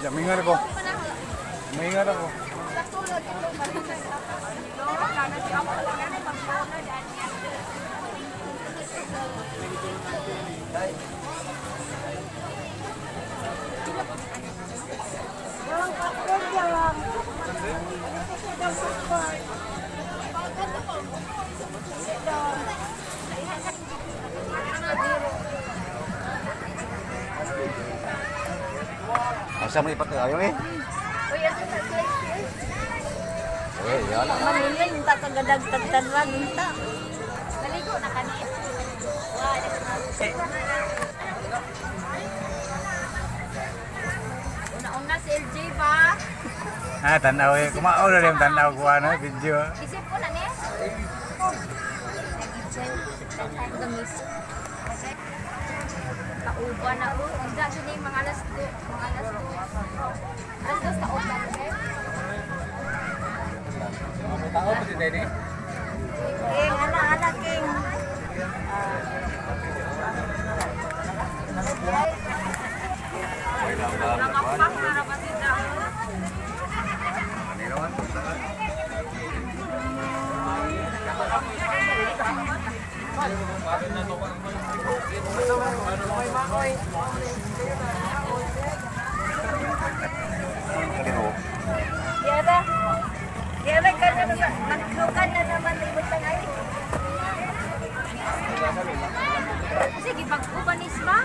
Mingar ako. Mingar ako. Asa mo ipat ayo eh? Uy, ano sa slice eh? Eh, yala. Manilin, minta kagadag tagtanwag, minta. Naligo na kanina. Una-una si LJ ba? Ah, tanaw eh. Kumao na rin tanaw ko ano, video. Isip ko na ni. Gamis. Kauban na ko. Ang dati na yung mga alas 2. Mga alas 2. Alas 2 kauban. Tao pa si Denny. King, anak-anak, King. Nakapak na naman sila. Yara. Yara ka na naman. Maglukan na naman. Ibutang ay. Sige, pag-ubanis ma.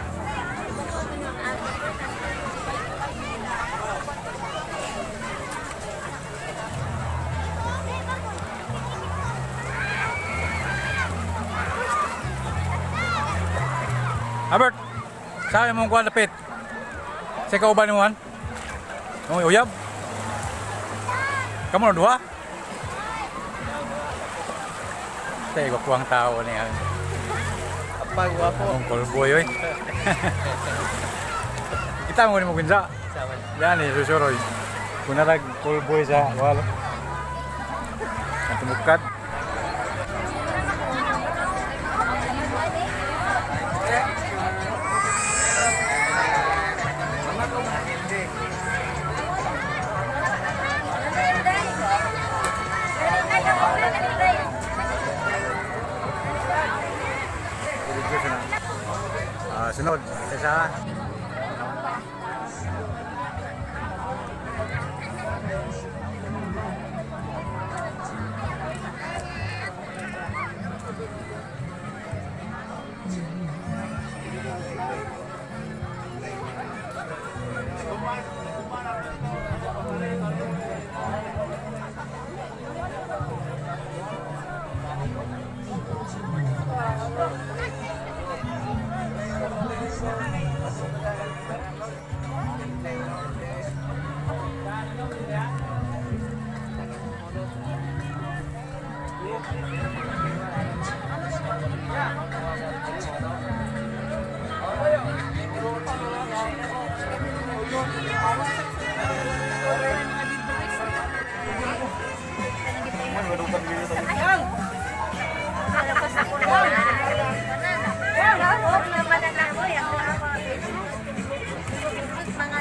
Albert, saan mo kuha lapit? Sa kauban mo han? Ang uyab? Kamu na duha? Tay ko kuang tao niya. Apa guwapo? Ang kolboy oy. Kita mo ni mo kinsa. Yan eh, susuroy. Kung narag kolboy sa wala. Ang tumukat. Sunod, isa. Mga